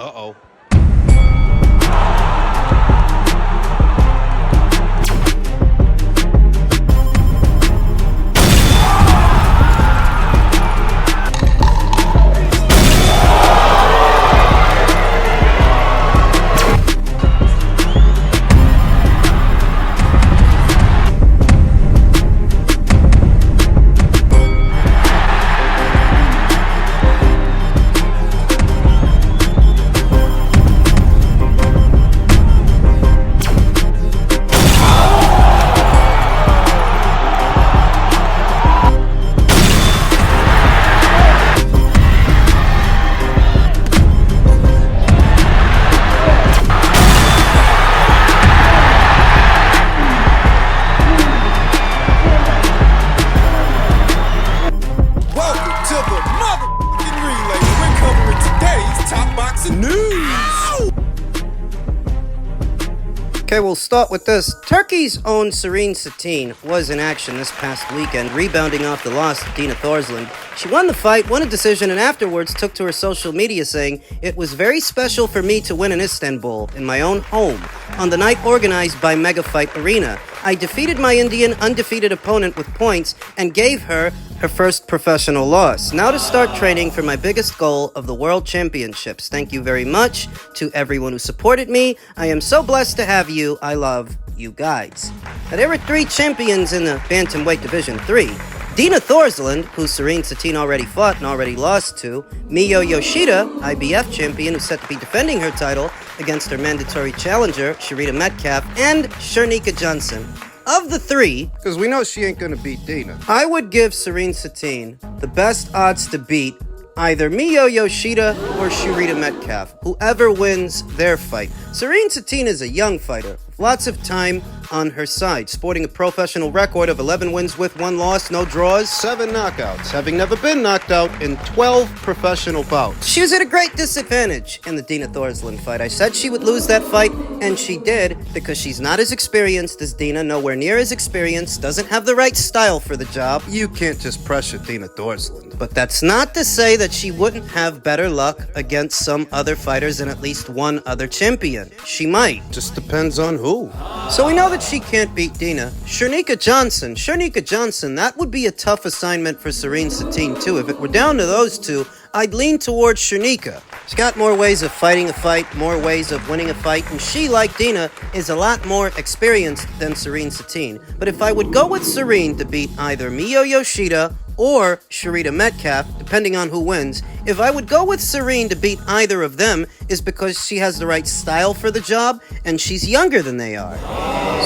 Uh-oh. Okay, we'll start with this. Turkey's own Serenay Cetin was in action this past weekend, rebounding off the loss to Dina Thorsland. She won the fight, won a decision, and afterwards took to her social media saying, "It was very special for me to win in Istanbul, in my own home, on the night organized by Mega Fight Arena. I defeated my Indian undefeated opponent with points and gave her her first professional loss. Now to start training for my biggest goal of the World Championships. Thank you very much to everyone who supported me. I am so blessed to have you. I love you guys." Now, there were 3 champions in the bantamweight division 3. Dina Thorsland, who Serenay Cetin already fought and already lost to, Miyo Yoshida, IBF champion who's set to be defending her title against her mandatory challenger, Sharita Metcalf, and Sharnika Johnson. Of the 3, Because we know she ain't gonna beat Dina. I would give Serenay Cetin the best odds to beat either Miyo Yoshida or Sharita Metcalf, whoever wins their fight. Serenay Cetin is a young fighter, with lots of time on her side, sporting a professional record of 11 wins with 1 loss, no draws, 7 knockouts, having never been knocked out in 12 professional bouts. She was at a great disadvantage in the Dina Thorsland fight. I said she would lose that fight, and she did, because she's not as experienced as Dina, nowhere near as experienced, doesn't have the right style for the job. You can't just pressure Dina Thorsland. But that's not to say that she wouldn't have better luck against some other fighters and at least one other champion. She might. Just depends on who. So we know that she can't beat Dina. Sharnika Johnson, that would be a tough assignment for Serenay Cetin too. If it were down to those 2, I'd lean towards Sharnika. She's got more ways of fighting a fight, more ways of winning a fight, and she, like Dina, is a lot more experienced than Serenay Cetin. But if I would go with Serenay to beat either Miyo Yoshida or Sharita Metcalf, depending on who wins, if I would go with Serenay to beat either of them, is because she has the right style for the job, and she's younger than they are.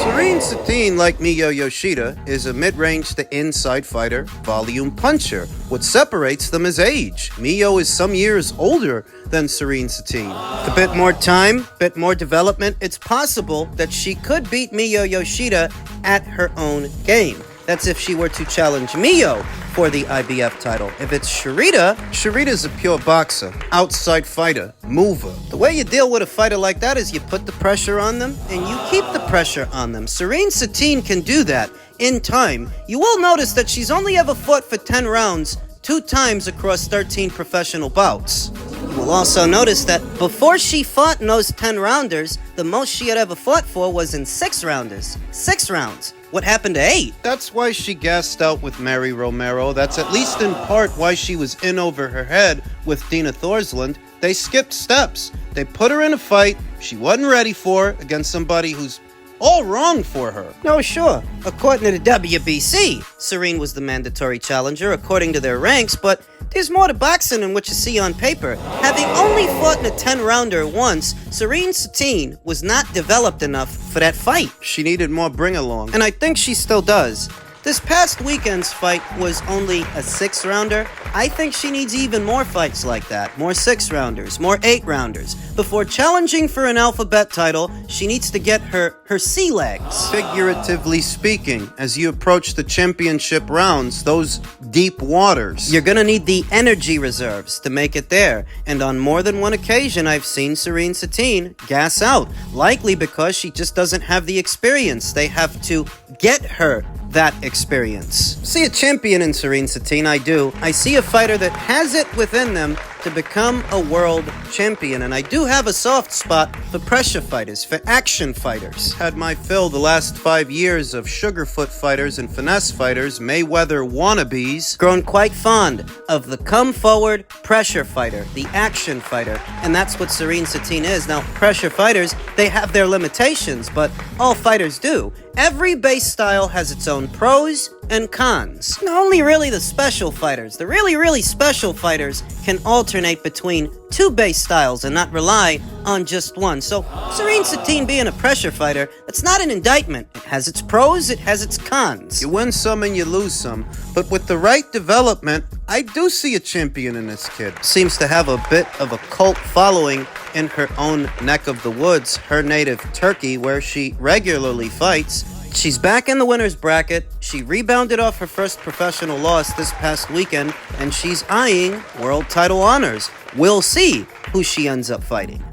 Serenay Cetin, like Miyo Yoshida, is a mid-range to inside fighter, volume puncher. What separates them is age. Miyo is some years older than Serenay Cetin. With a bit more time, bit more development, it's possible that she could beat Miyo Yoshida at her own game. That's if she were to challenge Miyo for the IBF title. If it's Sharita's a pure boxer, outside fighter, mover. the way you deal with a fighter like that is you put the pressure on them and you keep the pressure on them. Serenay Cetin can do that in time. You will notice that she's only ever fought for 10 rounds 2 times across 13 professional bouts. You will also notice that before she fought in those 10-rounders, the most she had ever fought for was in 6-rounders. 6 rounds. What happened to 8? That's why she gassed out with Mary Romero. That's at least in part why she was in over her head with Dina Thorsland. They skipped steps. They put her in a fight she wasn't ready for against somebody who's all wrong for her. No, sure. According to the WBC, Serenay was the mandatory challenger according to their ranks, but there's more to boxing than what you see on paper. Having only fought in a 10-rounder once, Serenay Cetin was not developed enough for that fight. She needed more bring-along. And I think she still does. This past weekend's fight was only a 6-rounder. I think she needs even more fights like that. More 6-rounders, more 8-rounders. Before challenging for an alphabet title, she needs to get her sea legs. Figuratively speaking, as you approach the championship rounds, those deep waters. You're gonna need the energy reserves to make it there. And on more than one occasion, I've seen Serenay Cetin gas out. Likely because she just doesn't have the experience. They have to get her that experience. See a champion in Serenay Cetin, I do. I see a fighter that has it within them, to become a world champion. And I do have a soft spot for pressure fighters, for action fighters. Had my fill the last 5 years of sugarfoot fighters and finesse fighters, Mayweather wannabes. Grown quite fond of the come-forward pressure fighter, the action fighter, and that's what Serenay Cetin is. Now, pressure fighters, they have their limitations, but all fighters do. Every base style has its own pros and cons. Only really the special fighters, the really special fighters, can alternate between two base styles and not rely on just one. So, Serenay Cetin being a pressure fighter, that's not an indictment. It has its pros, it has its cons. You win some and you lose some, but with the right development, I do see a champion in this kid. Seems to have a bit of a cult following in her own neck of the woods, her native Turkey, where she regularly fights. She's back in the winner's bracket. She rebounded off her first professional loss this past weekend, and she's eyeing world title honors. We'll see who she ends up fighting.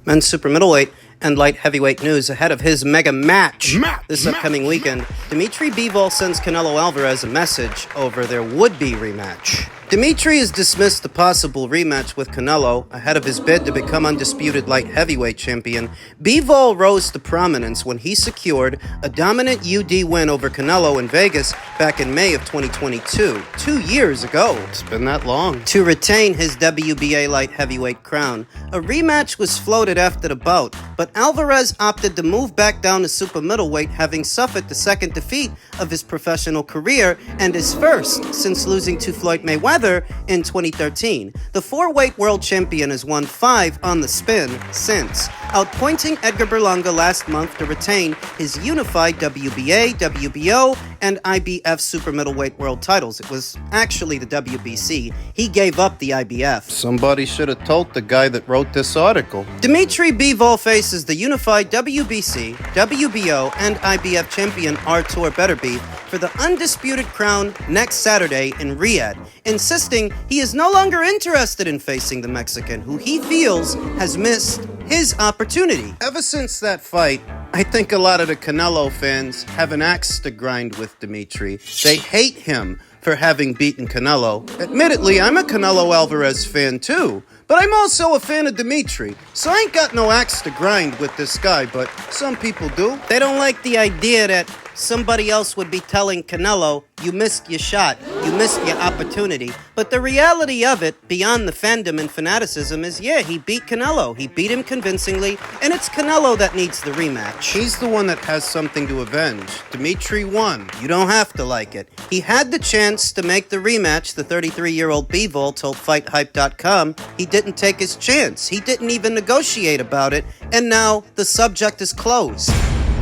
Men's super middleweight and light heavyweight news ahead of his mega match this upcoming weekend. Dmitry Bivol sends Canelo Alvarez a message over their would-be rematch. Dmitry has dismissed the possible rematch with Canelo ahead of his bid to become undisputed light heavyweight champion. Bivol rose to prominence when he secured a dominant UD win over Canelo in Vegas back in May of 2022, 2 years ago. It's been that long. To retain his WBA light heavyweight crown. A rematch was floated after the bout, but Alvarez opted to move back down to super middleweight, having suffered the second defeat of his professional career and his first since losing to Floyd Mayweather in 2013. The four-weight world champion has won 5 on the spin since, outpointing Edgar Berlanga last month to retain his unified WBA, WBO, and IBF super middleweight world titles. It was actually the WBC. He gave up the IBF. Somebody should have told the guy that wrote this article. Dmitry Bivol faces the unified WBC, WBO, and IBF champion Artur Beterbiev for the undisputed crown next Saturday in Riyadh, insisting he is no longer interested in facing the Mexican, who he feels has missed his opportunity. Ever since that fight, I think a lot of the Canelo fans have an axe to grind with Dmitry. They hate him for having beaten Canelo. Admittedly, I'm a Canelo Alvarez fan too, but I'm also a fan of Dmitry, so I ain't got no axe to grind with this guy, but some people do. They don't like the idea that somebody else would be telling Canelo, you missed your shot, you missed your opportunity. But the reality of it, beyond the fandom and fanaticism, is he beat Canelo. He beat him convincingly, and it's Canelo that needs the rematch. He's the one that has something to avenge. Dmitry won. You don't have to like it. He had the chance to make the rematch, the 33-year-old Bivol told FightHype.com. He didn't take his chance. He didn't even negotiate about it, and now the subject is closed.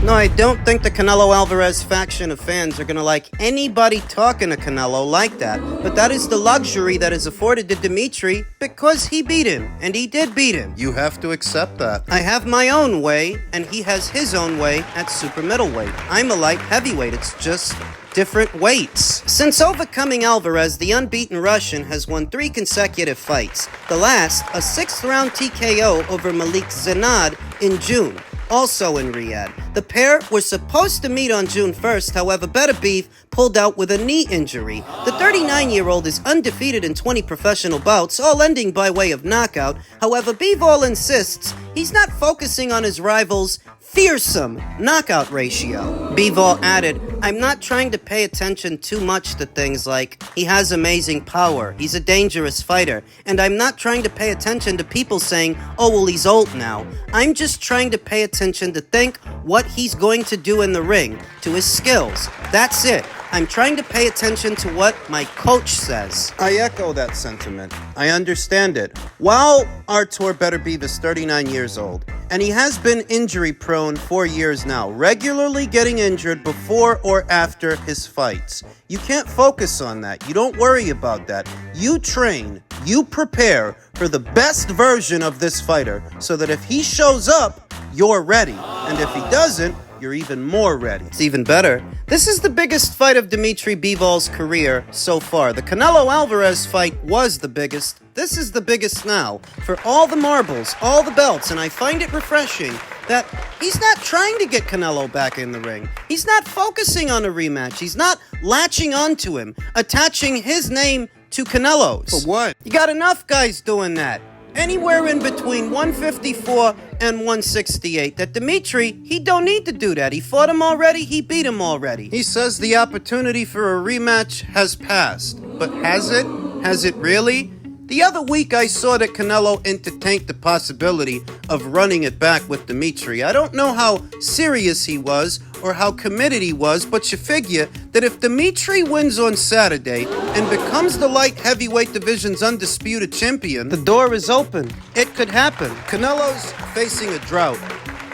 No, I don't think the Canelo Alvarez faction of fans are gonna like anybody talking to Canelo like that. But that is the luxury that is afforded to Dmitry because he beat him, and he did beat him. You have to accept that. I have my own way, and he has his own way at super middleweight. I'm a light heavyweight, it's just different weights. Since overcoming Alvarez, the unbeaten Russian has won 3 consecutive fights. The last, a 6th-round TKO over Malik Zenad in June, also in Riyadh. The pair were supposed to meet on June 1st, however, Beterbiev pulled out with a knee injury. The 39-year-old is undefeated in 20 professional bouts, all ending by way of knockout. However, Bivol insists he's not focusing on his rival's fearsome knockout ratio. Bivol added, I'm not trying to pay attention too much to things like he has amazing power, he's a dangerous fighter, and I'm not trying to pay attention to people saying, oh well, he's old now. I'm just trying to pay attention to think what he's going to do in the ring, to his skills. That's it. I'm trying to pay attention to what my coach says. I echo that sentiment. I understand it. While Artur Beterbiev is 39 years old, and he has been injury-prone for years now, regularly getting injured before or after his fights. You can't focus on that. You don't worry about that. You train, you prepare for the best version of this fighter so that if he shows up, you're ready. And if he doesn't, you're even more ready. It's even better. This is the biggest fight of Dmitry Bivol's career so far. The Canelo Alvarez fight was the biggest. This is the biggest now. For all the marbles, all the belts, and I find it refreshing that he's not trying to get Canelo back in the ring. He's not focusing on a rematch. He's not latching onto him, attaching his name to Canelo's. For what? You got enough guys doing that. Anywhere in between 154 and 168. That Dmitry, he don't need to do that. He fought him already, he beat him already. He says the opportunity for a rematch has passed. But has it? Has it really? The other week I saw that Canelo entertained the possibility of running it back with Dmitry. I don't know how serious he was or how committed he was, but you figure that if Dmitry wins on Saturday and becomes the light heavyweight division's undisputed champion, the door is open. It could happen. Canelo's facing a drought.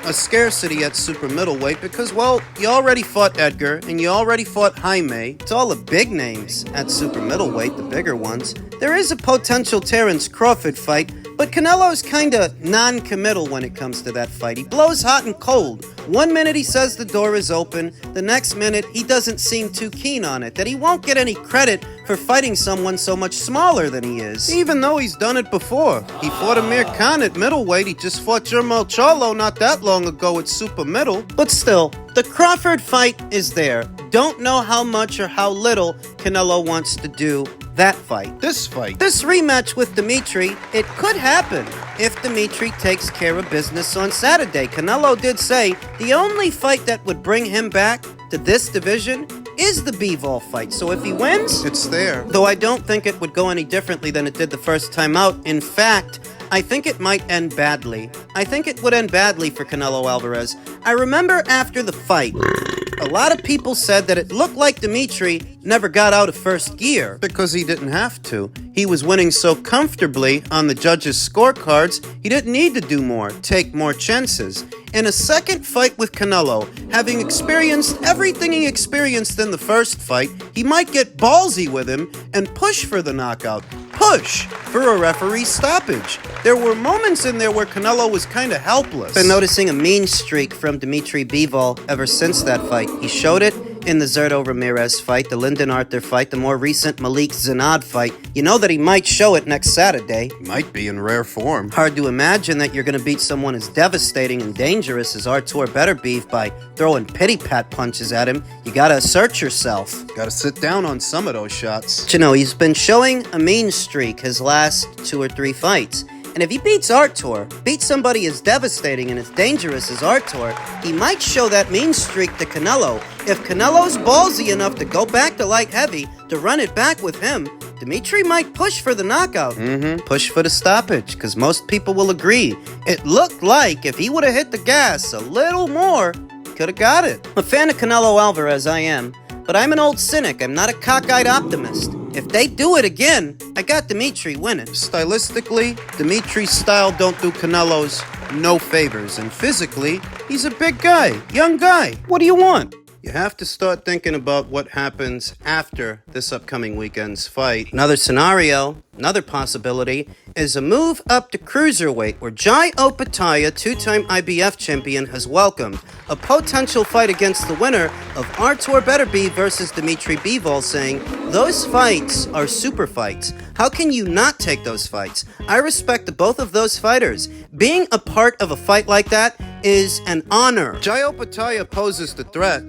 A scarcity at super middleweight because, well, you already fought Edgar and you already fought Jaime. It's all the big names at super middleweight, the bigger ones. There is a potential Terence Crawford fight, but Canelo's kinda non-committal when it comes to that fight. He blows hot and cold. 1 minute he says the door is open, the next minute he doesn't seem too keen on it, that he won't get any credit for fighting someone so much smaller than he is. Even though he's done it before. He fought Amir Khan at middleweight, he just fought Jermel Charlo not that long ago at super middle. But still, the Crawford fight is there. Don't know how much or how little Canelo wants to do that fight. This rematch with Dmitry, it could happen if Dmitry takes care of business on Saturday. Canelo did say the only fight that would bring him back to this division is the Bivol fight. So if he wins, It's there. though I don't think it would go any differently than it did the first time out. In fact, I think it might end badly. I think it would end badly for Canelo Alvarez. I remember after the fight, a lot of people said that it looked like Dmitry never got out of first gear because he didn't have to. He was winning so comfortably on the judges' scorecards, he didn't need to do more, take more chances. In a second fight with Canelo, having experienced everything he experienced in the first fight, he might get ballsy with him and push for the knockout. Push for a referee stoppage. There were moments in there where Canelo was kind of helpless. Been noticing a mean streak from Dmitry Bivol ever since that fight. He showed it in the Zerto Ramirez fight, the Lyndon Arthur fight, the more recent Malik Zanad fight. You know that he might show it next Saturday. Might be in rare form. Hard to imagine that you're going to beat someone as devastating and dangerous as Artur Beterbiev by throwing pity-pat punches at him. You gotta assert yourself. Gotta sit down on some of those shots. But you know, he's been showing a mean streak his last 2 or 3 fights. And if he beats Artur, beats somebody as devastating and as dangerous as Artur, he might show that mean streak to Canelo. If Canelo's ballsy enough to go back to light heavy, to run it back with him, Dmitry might push for the knockout. Push for the stoppage, because most people will agree. It looked like if he would have hit the gas a little more, he could have got it. I'm a fan of Canelo Alvarez, I am. But I'm an old cynic. I'm not a cockeyed optimist. If they do it again, I got Dmitry winning. Stylistically, Dmitry's style don't do Canelo's no favors. And physically, he's a big guy, young guy. What do you want? You have to start thinking about what happens after this upcoming weekend's fight. Another scenario, another possibility, is a move up to cruiserweight, where Jai Opetaia, 2-time IBF champion, has welcomed a potential fight against the winner of Artur Beterbiev versus Dmitry Bivol, saying, those fights are super fights. How can you not take those fights? I respect both of those fighters. Being a part of a fight like that is an honor. Jai Opetaia poses the threat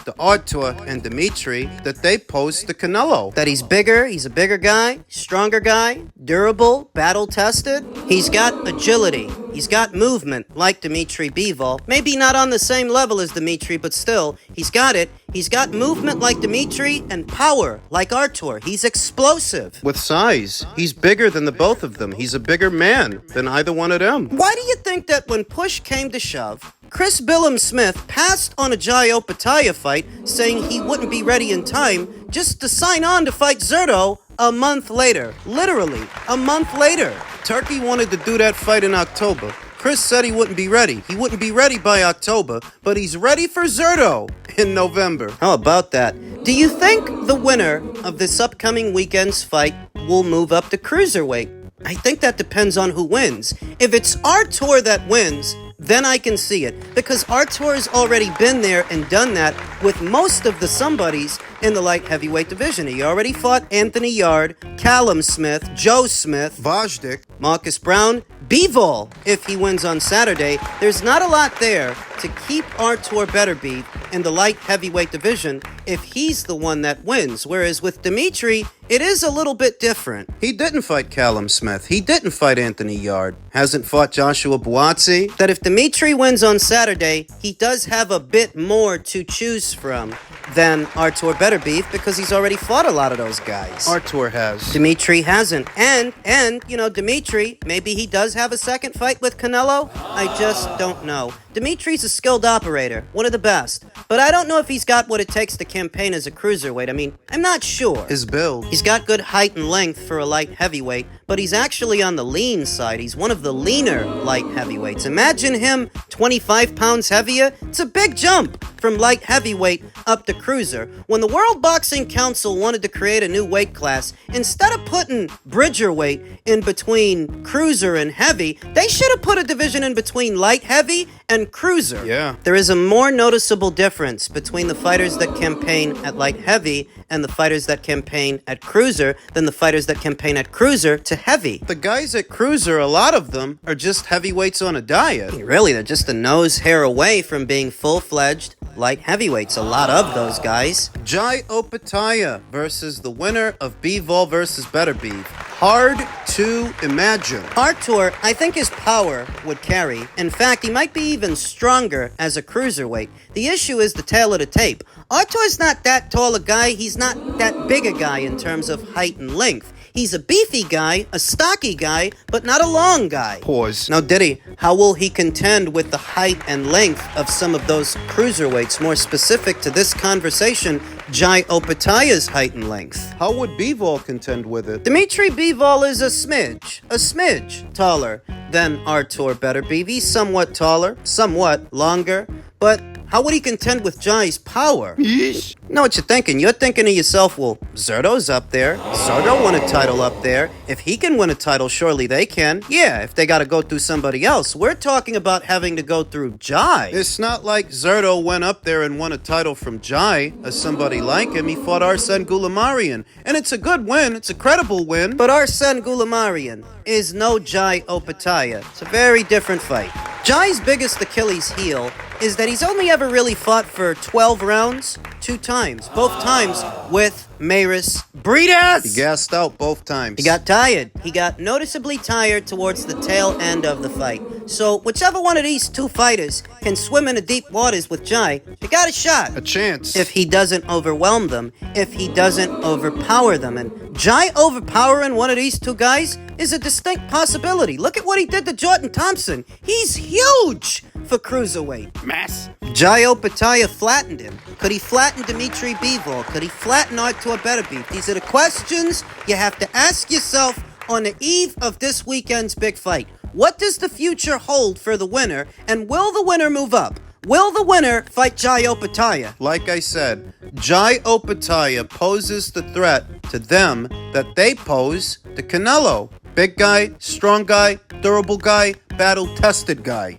to Artur and Dmitry that they pose to Canelo. That he's bigger, he's a bigger guy, stronger guy, durable, battle-tested. He's got agility. He's got movement, like Dmitry Bivol. Maybe not on the same level as Dmitry, but still, he's got it. He's got movement like Dmitry and power like Artur. He's explosive. With size, he's bigger than the both of them. He's a bigger man than either one of them. Why do you think that when push came to shove, Chris Billum Smith passed on a Jai Opetaia fight, saying he wouldn't be ready in time, just to sign on to fight Zerto a month later? Literally, a month later. Turkey wanted to do that fight in October. Chris said he wouldn't be ready. He wouldn't be ready by October, but he's ready for Zerto in November. How about that? Do you think the winner of this upcoming weekend's fight will move up to cruiserweight? I think that depends on who wins. If it's Artur that wins, then I can see it, because Artur's already been there and done that with most of the somebodies in the light heavyweight division. He already fought Anthony Yard, Callum Smith, Joe Smith, Vajdik, Marcus Brown, Bivol. If he wins on Saturday, there's not a lot there to keep Artur Beterbiev in the light heavyweight division if he's the one that wins. Whereas with Dmitry, it is a little bit different. He didn't fight Callum Smith. He didn't fight Anthony Yard. Hasn't fought Joshua Buatsi. That if Dmitry wins on Saturday, he does have a bit more to choose from than Artur Beterbiev because he's already fought a lot of those guys. Artur has. Dmitry hasn't. And, you know, Dmitry, maybe he does have a second fight with Canelo? I just don't know. Dmitry's a skilled operator, one of the best. But I don't know if he's got what it takes to campaign as a cruiserweight. I mean, I'm not sure. His build. He's got good height and length for a light heavyweight, but he's actually on the lean side. He's one of the leaner light heavyweights. Imagine him 25 pounds heavier. It's a big jump from light heavyweight up to cruiser. When the World Boxing Council wanted to create a new weight class, instead of putting bridger weight in between cruiser and heavy, they should have put a division in between light heavy and cruiser. Yeah. There is a more noticeable difference between the fighters that campaign at light heavy and the fighters that campaign at cruiser than the fighters that campaign at cruiser to heavy. The guys at cruiser, a lot of them, are just heavyweights on a diet. Really, they're just a nose hair away from being full-fledged light heavyweights. A lot of those guys. Jai Opetaia versus the winner of Bivol versus Beterbiev. Hard to imagine. Artur, I think his power would carry. In fact, he might be even stronger as a cruiserweight. The issue is the tail of the tape. Artur's not that tall a guy. He's not that big a guy in terms of height and length. He's a beefy guy, a stocky guy, but not a long guy. Pause. Now, Diddy, how will he contend with the height and length of some of those cruiserweights? More specific to this conversation, Jai Opetaia's height and length. How would Bivol contend with it? Dmitry Bivol is a smidge taller than Artur Beterbiev. He's somewhat taller, somewhat longer, but how would he contend with Jai's power? Yeesh. Know what you're thinking? You're thinking to yourself, well, Zerto's up there. Zerto won a title up there. If he can win a title, surely they can. Yeah, if they gotta go through somebody else. We're talking about having to go through Jai. It's not like Zerto went up there and won a title from Jai as somebody like him. He fought Arsen Goulamarian. And it's a good win. It's a credible win. But Arsen Goulamarian is no Jai Opetaia. It's a very different fight. Jai's biggest Achilles heel is that he's only ever really fought for 12 rounds 2 times. Both times with Maris Breeders. He gassed out both times. He got tired. He got noticeably tired towards the tail end of the fight. So whichever one of these 2 fighters can swim in the deep waters with Jai, they got a shot. A chance. If he doesn't overwhelm them, if he doesn't overpower them. And Jai overpowering one of these 2 guys is a distinct possibility. Look at what he did to Jordan Thompson. He's huge for cruiserweight. Mass. Jai Opetaia flattened him. Could he flatten Dmitry Bivol? Could he flatten Artur Beterbiev? These are the questions you have to ask yourself on the eve of this weekend's big fight. What does the future hold for the winner, and will the winner move up? Will the winner fight Jai Opetaia? Like I said, Jai Opetaia poses the threat to them that they pose to Canelo. Big guy, strong guy, durable guy, battle-tested guy.